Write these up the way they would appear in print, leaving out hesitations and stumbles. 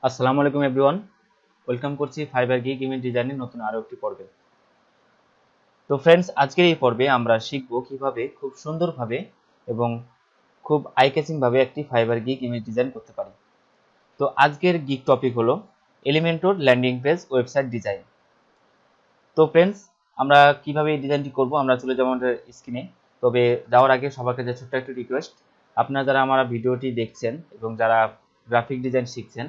আসসালামু আলাইকুম everyone, welcome করছি ফাইবার গিগ ইমেজ ডিজাইনের নতুন আরো একটি পর্বে। তো ফ্রেন্ডস, আজকের এই পর্বে আমরা শিখব কিভাবে খুব সুন্দরভাবে এবং খুব আই ক্যাচিং ভাবে একটি ফাইবার গিগ ইমেজ ডিজাইন করতে পারি। তো আজকের গিগ টপিক হলো Elementor landing page website design. তো ফ্রেন্ডস, আমরা কিভাবে এই ডিজাইনটি করব আমরা চলে যাব আমাদের স্ক্রিনে। তবে যাওয়ার আগে সবার কাছে ছোট্ট একটি রিকোয়েস্ট, আপনারা যারা আমার ভিডিওটি দেখছেন এবং যারা গ্রাফিক ডিজাইন শিখছেন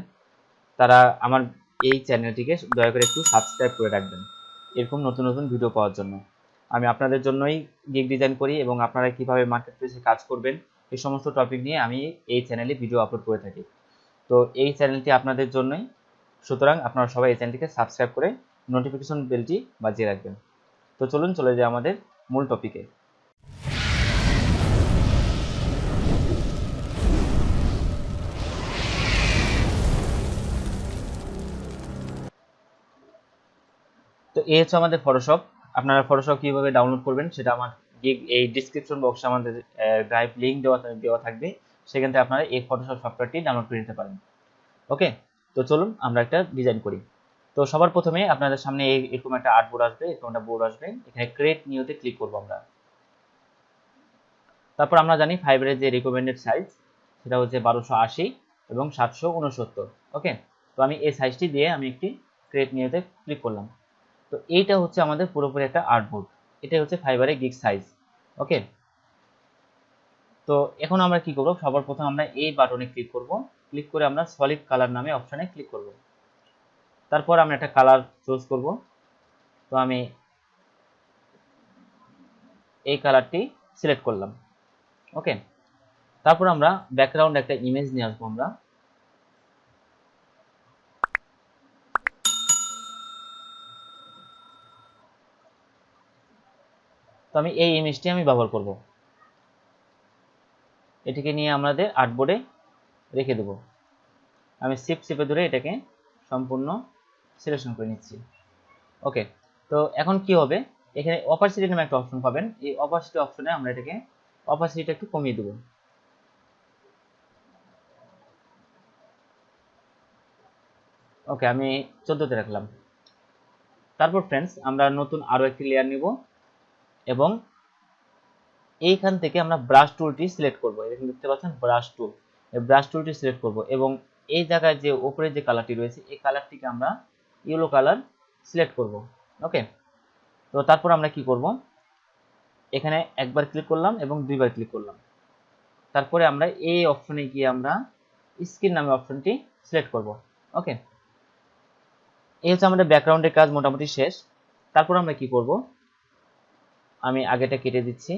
তারা আমার এই চ্যানেলটিকে দয়া করে একটু সাবস্ক্রাইব করে রাখবেন, এরকম নতুন নতুন ভিডিও পাওয়ার জন্য। আমি আপনাদের জন্যই গিগ ডিজাইন করি এবং আপনারা কিভাবে মার্কেট প্লেসে কাজ করবেন এই সমস্ত টপিক নিয়ে আমি এই চ্যানেলে ভিডিও আপলোড করে থাকি। তো এই চ্যানেলটি আপনাদের জন্যই, সুতরাং আপনারা সবাই এই চ্যানেলটিকে সাবস্ক্রাইব করে নোটিফিকেশন বেলটি বাজিয়ে রাখবেন। তো চলুন চলে যাই আমাদের মূল টপিকে। তো এই হচ্ছে আমাদের ফটোশপ। আপনারা ফটোশপ কিভাবে ডাউনলোড করবেন সেটা আমার এই ডিসক্রিপশন বক্সে আমাদের ড্রাইভ লিঙ্ক দেওয়া থাকবে, সেখান থেকে আপনারা এই ফটোশপ সফটওয়্যারটি ডাউনলোড করে নিতে পারেন। ওকে, তো চলুন আমরা একটা ডিজাইন করি। তো সবার প্রথমে আপনাদের সামনে এরকম একটা আর্টবোর্ড আসবে, এরকম একটা বোর্ড আসবে, এখানে ক্রিয়েট নিউতে ক্লিক করব আমরা। তারপর আমরা জানি ফাইবারের যে রিকমেন্ডেড সাইজ সেটা হচ্ছে 1280 এবং 769। ওকে, তো আমি এই সাইজটি দিয়ে আমি একটি ক্রিয়েট নিউতে ক্লিক করলাম। তো এইটা হচ্ছে আমাদের পুরোপুরি একটা আর্টবোর্ড, এটাই হচ্ছে ফাইবারের গিগ সাইজ। ওকে, তো এখন আমরা কি করব, সবার প্রথম আমরা এই বাটনে ক্লিক করব, ক্লিক করে আমরা সলিড কালার নামে অপশনে ক্লিক করব। তারপর আমরা একটা কালার চুজ করব। তো আমি এই কালারটি সিলেক্ট করলাম। ওকে, তারপর আমরা ব্যাকগ্রাউন্ড একটা ইমেজ নিয়ে আসবো আমরা। তো আমি এই ইমেজটি আমি ব্যবহার করব, এটিকে নিয়ে আমাদের আর্টবোর্ডে রেখে দেব। আমি শিফট চেপে ধরে এটাকে সম্পূর্ণ সিলেকশন করে নিচ্ছি। ওকে, তো এখন কি হবে, এখানে অপাসিটি নামে একটা অপশন পাবেন, এই অপাসিটি অপশনে আমরা এটাকে অপাসিটিটা একটু কমিয়ে দেব। ওকে, আমি 14তে রাখলাম। তারপর ফ্রেন্ডস, আমরা নতুন আরো একটি লেয়ার নিব এবং এইখান থেকে আমরা ব্রাশ টুলটি সিলেক্ট করব। এখানে দেখতে পাচ্ছেন ব্রাশ টুল, এই ব্রাশ টুলটি সিলেক্ট করব এবং এই জায়গায় যে উপরে যে কালারটি রয়েছে এই কালারটিকে আমরা ইয়েলো কালার সিলেক্ট করব। ওকে, তো তারপর আমরা কি করব, এখানে একবার ক্লিক করলাম এবং দুইবার ক্লিক করলাম। তারপরে আমরা এই অপশনে গিয়ে আমরা স্ক্রিন নামে অপশনটি সিলেক্ট করব। ওকে, এই হচ্ছে আমাদের ব্যাকগ্রাউন্ডের কাজ মোটামুটি শেষ। তারপর আমরা কি করব, আমি আগেটা কেটে দিচ্ছি।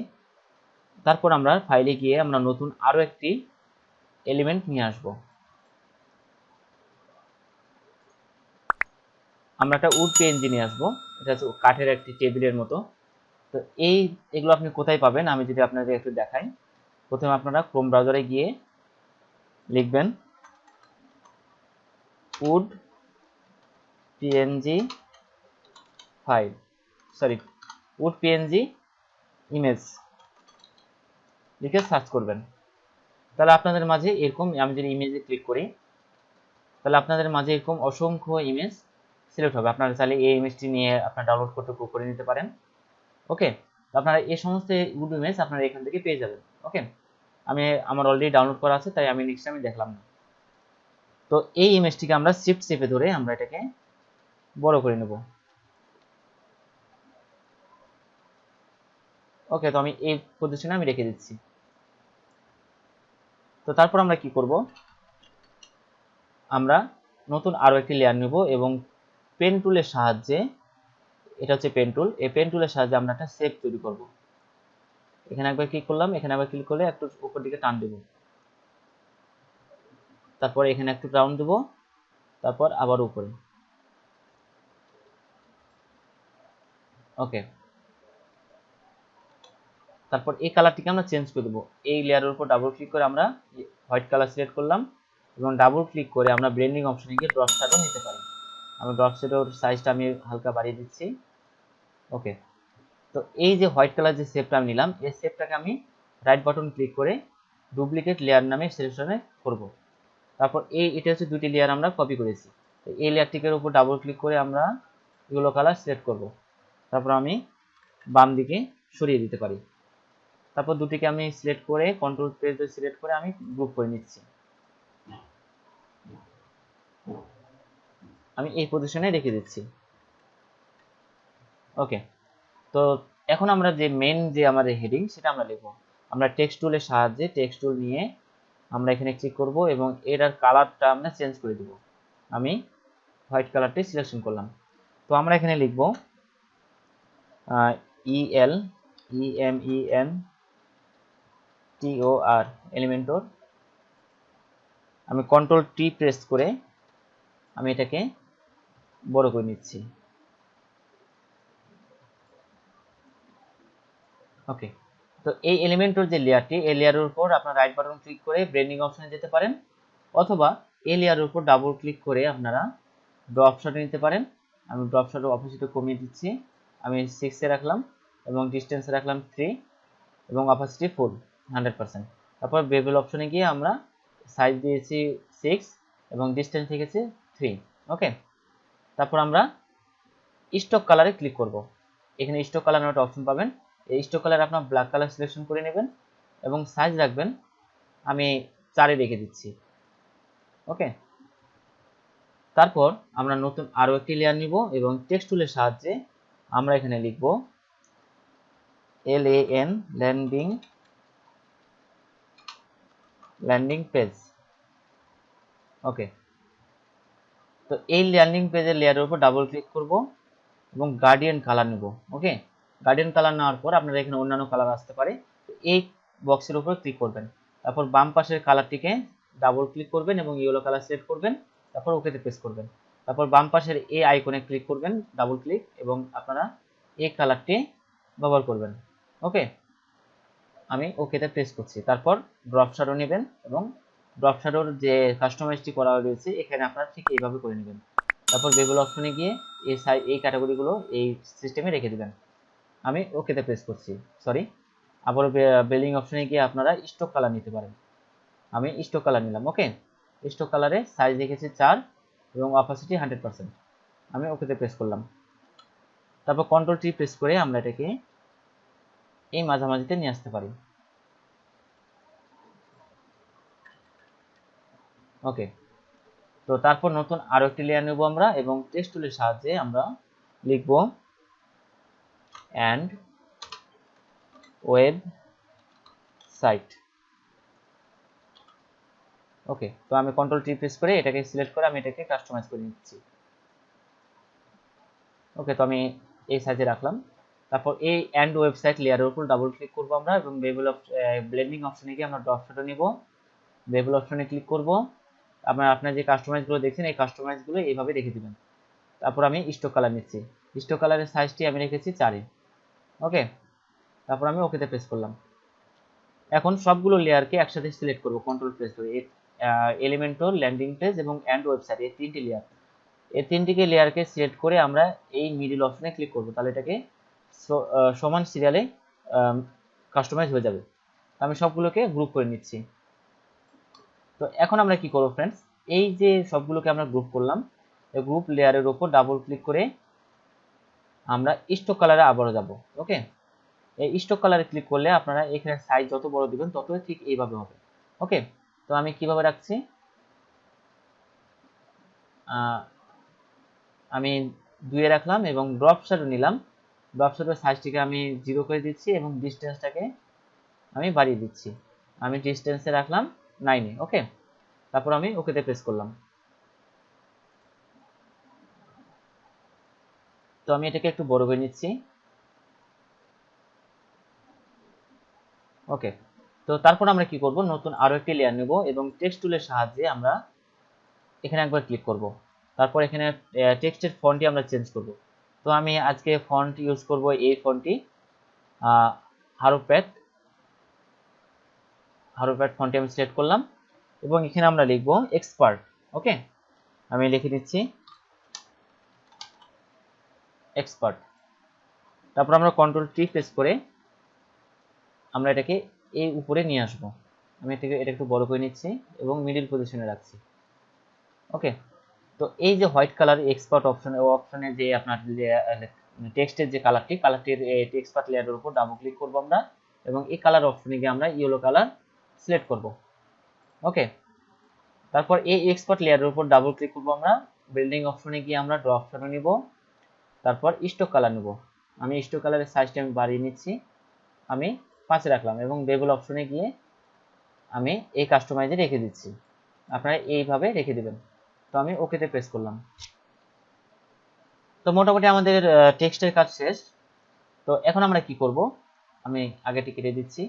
তারপর আমরা ফাইলে গিয়ে আমরা নতুন আরো একটি এলিমেন্ট নিয়ে আসব। আমরা একটা উড পিএনজি নিয়ে আসবো, এটা হচ্ছে কাঠের একটি টেবিলের মতো। তো এগুলো আপনি কোথায় পাবেন আমি যদি আপনাদের একটু দেখাই। প্রথমে আপনারা ক্রোম ব্রাউজারে গিয়ে লিখবেন wood PNG file, sorry wood PNG image লিখে সার্চ করবেন। তাহলে আপনাদের মাঝে এরকম, আমি যদি ইমেজে ক্লিক করি তাহলে আপনাদের মাঝে এরকম অসংখ্য ইমেজ সিলেক্ট হবে। আপনারা চাইলে এই ইমেজটি নিয়ে আপনারা ডাউনলোড করে নিতে পারেন। ওকে, তো আপনারা এই সমস্ত উড ইমেজ আপনারা এখান থেকে পেয়ে যাবেন। ওকে, আমার অলরেডি ডাউনলোড করা আছে তাই আমি নেক্সট আমি দেখলাম না। তো এই ইমেজটিকে আমরা শিফট চেপে ধরে আমরা এটাকে বড় করে নেব। ওকে, তো আমি এই পজিশনে আমি রেখে দিচ্ছি। তো তারপর আমরা কি করব, আমরা নতুন আরো একটি লেয়ার নেব এবং পেন টুলের সাহায্যে, এটা হচ্ছে পেন টুল, এই পেন টুলের সাহায্যে আমরা একটা শেপ তৈরি করব। এখানে একবার ক্লিক করলাম, এখানে আবার ক্লিক করলে একটু উপর দিকে টান দেব, তারপর এখানে একটু রাউন্ড দেব, তারপর আবার উপরে। ওকে, তারপর এই কালারটিকে আমরা চেঞ্জ করে দেবো। এই লেয়ারের উপর ডাবল ক্লিক করে আমরা হোয়াইট কালার সিলেক্ট করলাম এবং ডাবল ক্লিক করে আমরা ব্লেন্ডিং অপশনে গিয়ে ড্রপ শ্যাডো নিতে পারি। আমি ড্রপ শ্যাডোর সাইজটা আমি হালকা বাড়িয়ে দিচ্ছি। ওকে, তো এই যে হোয়াইট কালার যে শেপটা আমি নিলাম এই শেপটাকে আমি রাইট বাটন ক্লিক করে ডুপ্লিকেট লেয়ার নামে সিলেকশনে করব। তারপর এটা হচ্ছে দুটি লেয়ার আমরা কপি করেছি। তো এই লেয়ারটির উপর ডাবল ক্লিক করে আমরা ইয়েলো কালার সিলেক্ট করব। তারপর আমি বাম দিকে সরিয়ে দিতে পারি। তারপর দুটিকে আমি সিলেক্ট করে কন্ট্রোল প্রেস দিয়ে সিলেক্ট করে আমি গ্রুপ করে নিচ্ছি। আমি এই পজিশনে রেখে দিচ্ছি। ওকে, তো এখন আমরা যে মেন যে আমাদের হেডিং সেটা আমরা লিখব। আমরা টেক্সট টুলের সাহায্যে টেক্সট টুল নিয়ে আমরা এখানে ক্লিক করব এবং এটার কালারটা আমরা চেঞ্জ করে দেব। আমি হোয়াইট কালারটি সিলেকশন করলাম। তো আমরা এখানে লিখব ELEMENTOR এলিমেন্টর। আমি কন্ট্রোল টি প্রেস করে আমি এটাকে বড় করে নিচ্ছি। ওকে, তো এই এলিমেন্টর যে লেয়ারটি, এই লেয়ারের উপর আপনারা রাইট বাটন ক্লিক করে ব্লেন্ডিং অপশনে যেতে পারেন, অথবা এই লেয়ারের উপর ডাবল ক্লিক করে আপনারা ড্রপ শট নিতে পারেন। আমি ড্রপ শট অপোজিটে কমিয়ে দিচ্ছি। আমি 6 এ রাখলাম এবং ডিসটেন্সে রাখলাম 3 এবং অপাসিটি ফুল 100%। তারপর বেভেল অপশনে গিয়ে আমরা সাইজ দিয়েছি 6 এবং ডিসটেন্স রেখেছি 3। ওকে, তারপর আমরা স্টক কালারে ক্লিক করব। এখানে স্টক কালার নামে একটা অপশন পাবেন। এই স্টক কালার আপনার ব্ল্যাক কালার সিলেকশন করে নেবেন এবং সাইজ রাখবেন, আমি 4 এ রেখে দিচ্ছি। ওকে, তারপর আমরা নতুন আরো একটি লেয়ার নিব এবং টেক্সট টুলের সাহায্যে আমরা এখানে লিখব LAN ল্যান্ডিং পেজ। ওকে, তো এই ল্যান্ডিং পেজের লেয়ারের উপর ডাবল ক্লিক করব এবং গার্ডিয়ান কালার নেব। ওকে, গার্ডিয়ান কালার নেওয়ার পর আপনারা এখানে অন্যান্য কালার আসতে পারে, তো এই বক্সের উপর ক্লিক করবেন। তারপর বাম পাশের কালারটিকে ডাবল ক্লিক করবেন এবং ইয়েলো কালার সিলেক্ট করবেন। তারপর ওকেতে প্রেস করবেন। তারপর বাম পাশের এই আইকনে ক্লিক করবেন, ডাবল ক্লিক, এবং আপনারা এই কালারটি ব্যবহার করবেন। ওকে, আমি ওকেতে প্রেস করছি। তারপর ড্রপ শ্যাডো নেবেন এবং ড্রপ শ্যাডোর যে কাস্টমাইজটি করা রয়েছে এখানে আপনারা ঠিক এইভাবে করে নেবেন। তারপর বেবল অপশনে গিয়ে এই ক্যাটাগরিগুলো এই সিস্টেমে রেখে দিবেন। আমি ওকেতে প্রেস করছি। সরি, আবার বেলিং অপশনে গিয়ে আপনারা স্টক কালার নিতে পারেন। আমি স্টক কালার নিলাম। ওকে, স্টক কালারে সাইজ রেখেছি 4 এবং অপাসিটি 100%। আমি ওকেতে প্রেস করলাম। তারপর কন্ট্রোল টি প্রেস করে আমরা এটাকে এই মাঝামাঝিতে নিয়ে আসতে পারি। ওকে, তো তারপর নতুন আরো একটি লেয়ার নেব আমরা এবং টেক্সট টুলের সাহায্যে আমরা লিখব এন্ড ওয়েব সাইট। ওকে, তো আমি কন্ট্রোল টি প্রেস করে এটাকে সিলেক্ট করে আমি এটাকে কাস্টমাইজ করে নিচ্ছি। ওকে, তো আমি এই সাইজে রাখলাম। তারপর এই এন্ড ওয়েবসাইট লেয়ারের উপর ডাবল ক্লিক করব আমরা এবং ব্লেন্ডিং অপশনে গিয়ে আমরা ড্রপ শ্যাডো নেব। বেবল অপশনে ক্লিক করব। আপনার যে কাস্টমাইজগুলো দেখছেন এই কাস্টমাইজগুলো এইভাবে রেখে দিবেন। তারপর আমি স্টক কালার নিচ্ছি। স্টক কালারের সাইজটি আমি রেখেছি 4 এ। ওকে, তারপর আমি ওকেতে প্রেস করলাম। এখন সবগুলো লেয়ারকে একসাথে সিলেক্ট করব কন্ট্রোল প্রেস করে। এলিমেন্টর, ল্যান্ডিং পেজ এবং এন্ড ওয়েবসাইট, এই তিনটি লেয়ার, এই তিনটিকে লেয়ারকে সিলেক্ট করে আমরা এই মিডল অপশনে ক্লিক করব। তাহলে এটাকে সমান সিরিয়ালে কাস্টমাইজ হয়ে যাবে। আমি সবগুলোকে গ্রুপ করে নিচ্ছি। তো এখন আমরা কি করব ফ্রেন্ডস, এই যে সবগুলোকে আমরা গ্রুপ করলাম, এই গ্রুপ লেয়ারের উপর ডাবল ক্লিক করে আমরা স্টক কালারে আবারও যাব। ওকে, এই স্টক কালারে ক্লিক করলে আপনারা এখানে সাইজ যত বড় দিবেন ততই ঠিক এইভাবে হবে। ওকে, তো আমি কিভাবে রাখছি, আমি 2 এ রাখলাম এবং ড্রপ শ্যাডো নিলাম। ড্রপ শ্যাডোর সাইজটিকে আমি 0 করে দিচ্ছি এবং ডিসটেন্সটাকে আমি বাড়িয়ে দিচ্ছি। আমি ডিসটেন্সে রাখলাম 9 এ। ওকে, তারপর আমি ওকেতে প্রেস করলাম। তো আমি এটাকে একটু বড় করে নিচ্ছি। ওকে, তো তারপর আমরা কি করব, নতুন আরো একটি লেয়ার নেব এবং টেক্সট টুলের সাহায্যে আমরা এখানে একবার ক্লিক করব। তারপর এখানে টেক্সটের ফন্টটি আমরা চেঞ্জ করব। তো আমি আজকে ফন্ট ইউজ করব এই ফন্টটি, হারোপ্যাট ফন্টটি আমি সিলেক্ট করলাম এবং এখানে আমরা লিখব এক্সপার্ট। ওকে, আমি লিখে দিচ্ছি এক্সপার্ট। তারপর আমরা কন্ট্রোল টি প্রেস করে আমরা এটাকে এই উপরে নিয়ে আসব। আমি এটা একটু বড় করে নিচ্ছি এবং মিডিল পজিশনে রাখছি। ওকে, তো এই যে হোয়াইট কালার এক্সপার্ট অপশন, ও অপশনে যে আপনার যে টেক্সটের যে কালারটির এক্সপার্ট লেয়ারের উপর ডাবল ক্লিক করব আমরা, এবং এই কালার অপশনে গিয়ে আমরা ইয়েলো কালার সিলেক্ট করব। ওকে, তারপর এই এক্সপার্ট লেয়ারের উপর ডাবল ক্লিক করব আমরা, বিল্ডিং অপশনে গিয়ে আমরা ড্র অপশনে নিব, তারপর স্টক কালার নেব। আমি স্টক কালারের সাইজটা আমি বাড়িয়ে নিচ্ছি, আমি 5 রাখলাম, এবং বেবল অপশনে গিয়ে আমি এই কাস্টমাইজে রেখে দিচ্ছি। আপনারা এইভাবে রেখে দিবেন। তো আমি ওকেতে প্রেস করলাম। তো মোটামুটি আমাদের টেক্সটের কাজ শেষ। তো এখন আমরা কি করব, আমি আগেটি কেটে দিচ্ছি।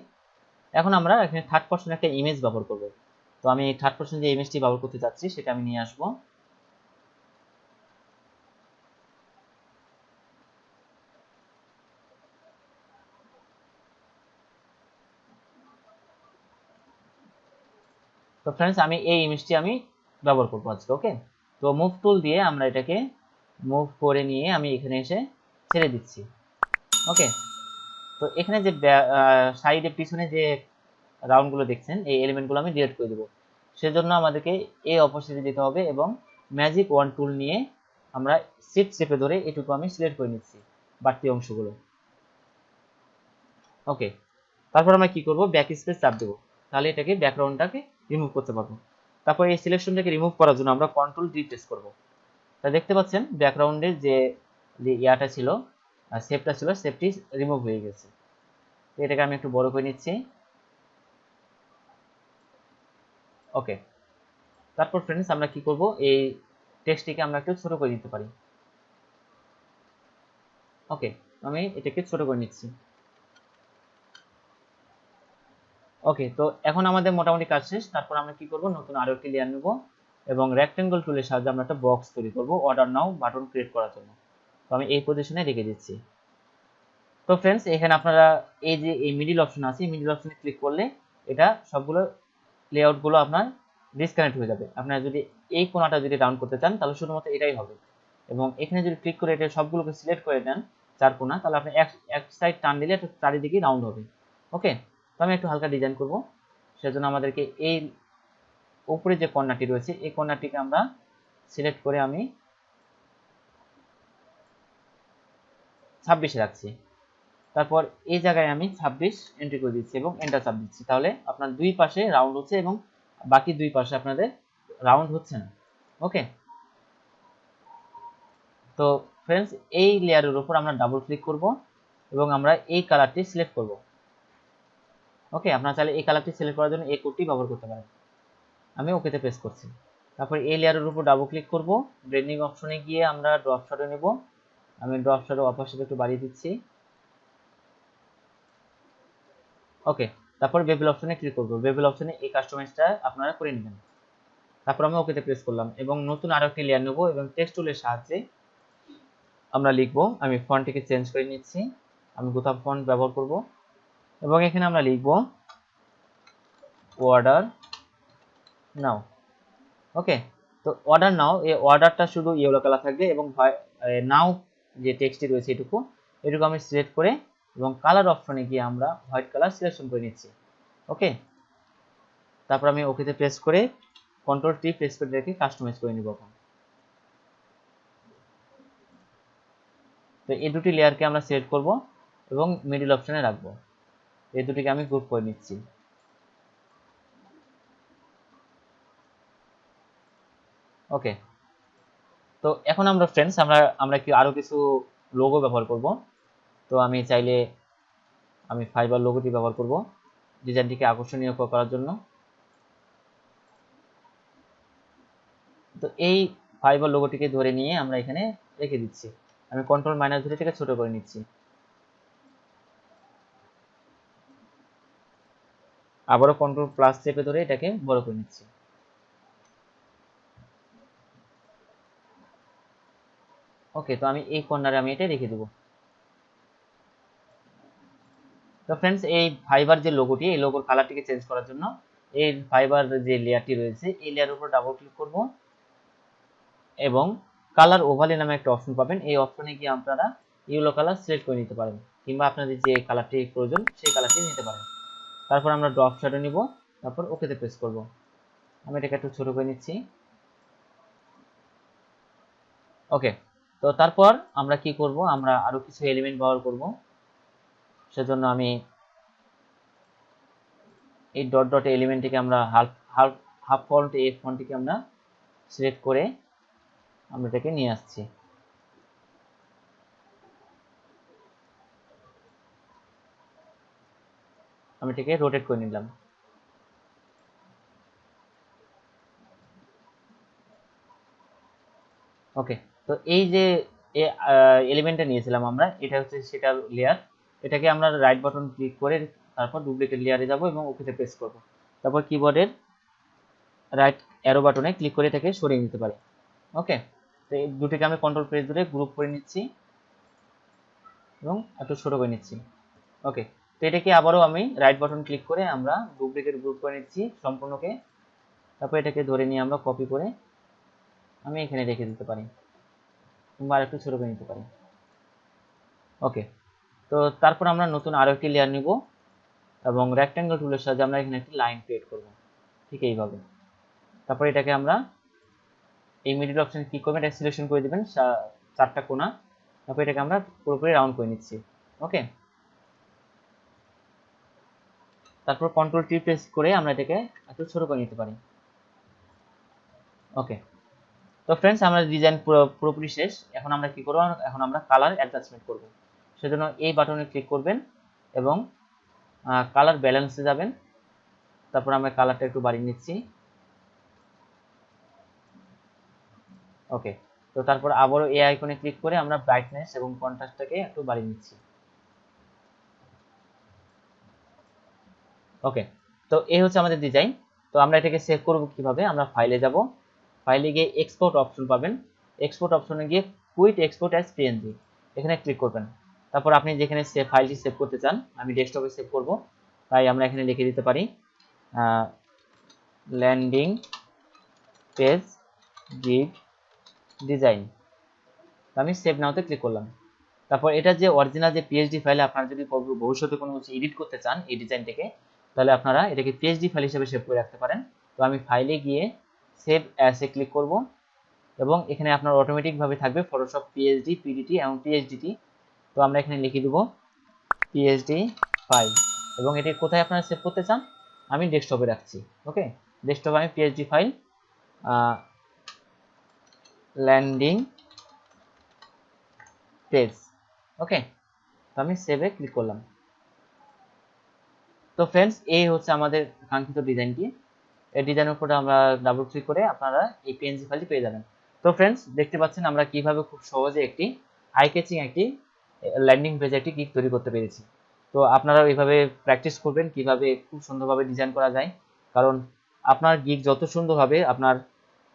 এখন আমরা এখানে থার্ড পারসন একটা ইমেজ ব্যবহার করব। তো আমি থার্ড পারসন যে ইমেজটি ব্যবহার করতে যাচ্ছি সেটা আমি নিয়ে আসব। তো ফ্রেন্ডস, আমি এই ইমেজটি আমি ব্যবহার করব আজকে। ওকে, তো মুভ টুল দিয়ে আমরা এটাকে মুভ করে নিয়ে আমি এখানে এসে ছেড়ে দিচ্ছি। ওকে, তো এখানে যে সাইডে পিছনে যে রাউন্ডগুলো দেখছেন, এই এলিমেন্টগুলো আমি ডিলিট করে দেবো। সেজন্য আমাদেরকে এই অপশনে যেতে হবে এবং ম্যাজিক ওয়ান টুল নিয়ে আমরা শিফট চেপে ধরে এটুকু আমি সিলেক্ট করে নিচ্ছি, বাড়তি অংশগুলো। ওকে, তারপর আমরা কি করব, ব্যাক স্পেস চাপ দেবো, তাহলে এটাকে ব্যাকগ্রাউন্ডটাকে রিমুভ করতে পারবো। তারপর এই সিলেকশনটাকে রিমুভ করার জন্য আমরা কন্ট্রোল ডি প্রেস করব। তা দেখতে পাচ্ছেন ব্যাকগ্রাউন্ডের যে ইয়াটা ছিল, শেপটা ছিল, শেপটি রিমুভ হয়ে গেছে। এটাকে আমি একটু বড় করে নিচ্ছি। ওকে, তারপর ফ্রেন্ডস আমরা কি করব, এই টেক্সটটিকে আমরা একটু ছোট করে দিতে পারি। ওকে, আমি এটাকে ছোট করে নিচ্ছি। ওকে, তো এখন আমাদের মোটামুটি কাজ শেষ। তারপর আমরা কি করব, নতুন আরো একটি লেয়ার নেব এবং রেক্টেঙ্গল টুলের সাহায্যে আমরা একটা বক্স তৈরি করব অর্ডার নাও বাটন ক্রিয়েট করার জন্য। তো আমি এই পজিশনে রেখে দিচ্ছি। তো ফ্রেন্ডস, এখানে আপনারা এই যে এই মিডিল অপশন আছে, মিডিল অপশনে ক্লিক করলে এটা সবগুলো লেআউটগুলো আপনার ডিসকানেক্ট হয়ে যাবে। আপনারা যদি এই কোণাটা যদি রাউন্ড করতে চান তাহলে শুধুমাত্র এটাই হবে, এবং এখানে যদি ক্লিক করে এটা সবগুলোকে সিলেক্ট করে দেন চার কোণা, তাহলে আপনি এক সাইড টান দিলে এটা চারিদিকে রাউন্ড হবে। ওকে, তো আমি একটু হালকা ডিজাইন করব, সেজন্য আমাদেরকে এই উপরে যে কর্নারটি রয়েছে এই কর্নারটিকে আমরা সিলেক্ট করে আমি 26 রাখছি। তারপর এই জায়গায় আমি 26 এন্ট্রি করে দিচ্ছি এবং এন্টার চাপ দিচ্ছি। তাহলে আপনার দুই পাশে রাউন্ড হচ্ছে এবং বাকি দুই পাশে আপনাদের রাউন্ড হচ্ছে না। ওকে, তো ফ্রেন্ডস, এই লেয়ারের উপর আমরা ডাবল ক্লিক করব এবং আমরা এই কালারটি সিলেক্ট করব। ওকে, আপনারা চাইলে এই কালারটি সিলেক্ট করার জন্য এই কোডটি ব্যবহার করতে পারেন। আমি ওকেতে প্রেস করছি। তারপর এই লেয়ারের উপর ডাবল ক্লিক করব, ব্লেন্ডিং অপশনে গিয়ে আমরা ড্রপ শ্যাডো নেব। আমি ড্রপ শ্যাডো অপাসিটি একটু বাড়িয়ে দিচ্ছি। ওকে, তারপর বেবল অপশনে ক্লিক করব। বেবল অপশনে এই কাস্টমাইজটা আপনারা করে নেবেন। তারপর আমি ওকেতে প্রেস করলাম এবং নতুন আরো একটি লেয়ার নেব এবং টেক্সট টুলের সাহায্যে আমরা লিখব। আমি ফন্টটিকে চেঞ্জ করে নিচ্ছি, আমি গোথাম ফন্ট ব্যবহার করব এবং এখানে আমরা লিখব অর্ডার নাও। ওকে, তো অর্ডার নাও, এই অর্ডারটা শুধু ইয়েলো কালার থাকবে এবং নাও যে টেক্সটটি রয়েছে এটুকু আমি সিলেক্ট করে এবং কালার অপশনে গিয়ে আমরা হোয়াইট কালার সিলেকশন করে নিচ্ছি। ওকে, তারপর আমি ওকেতে প্রেস করে কন্ট্রোল টি প্রেস করে রেখে কাস্টমাইজ করে নিব। এখন তো এই দুটি লেয়ারকে আমরা সিলেক্ট করব এবং মিডল অপশনে রাখবো। এই দুটিকে আমি গ্রুপ করে নিচ্ছি। ওকে, তো এখন আমরা ফ্রেন্ডস আমরা কি আরো কিছু লোগো ব্যবহার করব। তো আমি চাইলে আমি ফাইবার লোগোটি ব্যবহার করব ডিজাইনটিকে আকর্ষণীয় করার জন্য। তো এই ফাইবার লোগোটিকে ধরে নিয়ে আমরা এখানে রেখে দিচ্ছি। আমি কন্ট্রোল মাইনাস ধরে এটাকে ছোট করে নিচ্ছি, আবারও কন্ট্রোল প্লাস চেপে ধরে এটাকে বড় করে নিচ্ছি। ওকে, তো আমি এই কর্নারে আমি এটা রেখে দেবো। তো ফ্রেন্ডস, এই ফাইবার যে লোগোটি, এই লোগোর কালারটিকে চেঞ্জ করার জন্য এই ফাইবার যে লেয়ারটি রয়েছে এই লেয়ারের উপর ডাবল ক্লিক করব এবং কালার ওভারলে নামে একটা অপশন পাবেন। এই অপশনে গিয়ে আপনারা ইয়েলো কালার সিলেক্ট করে নিতে পারেন কিংবা আপনাদের যে কালারটি প্রয়োজন সেই কালারটি নিতে পারেন। তারপর আমরা ড্রপ শ্যাডো নিব তারপর ওকেতে প্রেস করব। আমি এটাকে একটু ছোট করে নিচ্ছি। ওকে, তো তারপর আমরা কি করব, আমরা আরো কিছু এলিমেন্ট ব্যবহার করব। সেজন্য আমি এই ডট ডট এলিমেন্টটিকে আমরা হাফ ফন্ট এই ফন্টটিকে আমরা সিলেক্ট করে আমরা এটাকে নিয়ে আসছি। আমি এটাকে রোটেট করে নিলাম। ওকে, তো এই যে এলিমেন্টটা নিয়েছিলাম আমরা, এটা হচ্ছে সেটা লেয়ার। এটাকে আমরা রাইট বাটন ক্লিক করে তারপর ডুপ্লিকেট লেয়ারে যাব এবং ওকেতে প্রেস করব। তারপর কিবোর্ডের রাইট অ্যারো বাটনে ক্লিক করে এটাকে সরিয়ে নিতে পারি। ওকে, তো এই দুটিকে আমি কন্ট্রোল প্রেস ধরে গ্রুপ করে নিচ্ছি এবং একটু ছোট করে নিচ্ছি। ওকে, তো এটাকে আবারও আমি রাইট বাটন ক্লিক করে আমরা ডুপ্লিকেট গ্রুপ করে নিচ্ছি সম্পূর্ণকে। তারপর এটাকে ধরে নিয়ে আমরা কপি করে আমি এখানে রেখে দিতে পারি কিংবা আর একটু ছোট করে নিতে পারি। ওকে, তো তারপর আমরা নতুন আরো একটি লেয়ার নিব এবং রেক্ট্যাঙ্গেল টুলের সাহায্যে আমরা এখানে একটি লাইন ক্রিয়েট করব, ঠিক এইভাবে। তারপর এটাকে আমরা এই মিডল অপশনে ক্লিক করবেন, এটা সিলেকশন করে দিবেন চারটা কোণা। তারপর এটাকে আমরা পুরোপুরি রাউন্ড করে নিচ্ছি। ওকে, তারপর কন্ট্রোল টি প্রেস করে আমরা এটাকে একটু ছোট করে নিতে পারি। ওকে, তো ফ্রেন্ডস আমরা ডিজাইন পুরোপুরি শেষ। এখন আমরা কি করব, এখন আমরা কালার অ্যাডজাস্টমেন্ট করব। সেজন্য এই বাটনে ক্লিক করবেন এবং কালার ব্যালেন্সে যাবেন। তারপর আমরা কালারটা একটু বাড়িয়ে নিচ্ছি। ওকে, তো তারপর আবারও এই আইকনে ক্লিক করে আমরা ব্রাইটনেস এবং কন্ট্রাস্টটাকে একটু বাড়িয়ে নিচ্ছি। ওকে, তো এই হচ্ছে আমাদের ডিজাইন। তো আমরা এটাকে সেভ করব কিভাবে, আমরা ফাইলে যাব, ফাইলে গিয়ে এক্সপোর্ট অপশন পাবেন। এক্সপোর্ট অপশনে গিয়ে কুইট এক্সপোর্ট অ্যাজ পিএনজি এখানে ক্লিক করবেন। তারপর আপনি যেখানে ফাইলটি সেভ করতে চান, আমি ডেস্কটপে সেভ করব, তাই আমরা এখানে লিখে দিতে পারি ল্যান্ডিং পেজ গিগ ডিজাইন। আমি সেভ নাওতে ক্লিক করলাম। তারপর এটা যে অরিজিনাল যে পিএইচডি ফাইলে আপনারা যদি ভবিষ্যতে কোনো কিছু এডিট করতে চান এই ডিজাইনটাকে, তাহলে আপনারা এটাকে পিএইচডি ফাইল হিসেবে সেভ করে রাখতে পারেন। তো আমি ফাইলে গিয়ে সেভ অ্যাসে ক্লিক করব এবং এখানে আপনার অটোমেটিকভাবে থাকবে ফটোশপ পিএইচডি, পিডিটি এবং পিএইচডিটি। তো আমরা এখানে লিখে দেব পিএইচডি ফাইল এবং এটি কোথায় আপনারা সেভ করতে চান, আমি ডেস্কটপে রাখছি। ওকে, ডেস্কটপে আমি পিএইচডি ফাইল ল্যান্ডিং পেজ। ওকে, তো আমি সেভে ক্লিক করলাম। তো ফ্রেন্ডস এই হচ্ছে আমাদের কাঙ্ক্ষিত ডিজাইনটি। এই ডিজাইনের উপরে আমরা ডাবল ক্লিক করে আপনারা এই পিএনজি ফাইলটি পেয়ে যাবেন। তো ফ্রেন্ডস দেখতে পাচ্ছেন আমরা কিভাবে খুব সহজে একটি আই ক্যাচিং একটি ল্যান্ডিং পেজ একটি গিগ তৈরি করতে পেরেছি। তো আপনারা এইভাবে প্র্যাকটিস করবেন কিভাবে খুব সুন্দরভাবে ডিজাইন করা যায়, কারণ আপনার গিগ যত সুন্দর হবে আপনার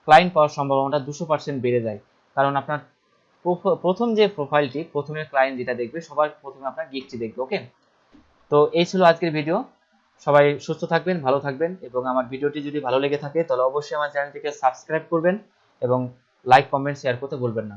ক্লায়েন্ট পাওয়ার সম্ভাবনাটা 200% বেড়ে যায়। কারণ আপনার প্রথম যে প্রোফাইলটি, প্রথমে ক্লায়েন্ট যেটা দেখবে সবার প্রথমে আপনার গিগটি দেখবে। ওকে, তো এই ছিল আজকের ভিডিও। সবাই সুস্থ থাকবেন, ভালো থাকবেন এবং আমার ভিডিওটি যদি ভালো লেগে থাকে তাহলে অবশ্যই আমার চ্যানেলটিকে সাবস্ক্রাইব করবেন এবং লাইক, কমেন্ট, শেয়ার করতে ভুলবেন না।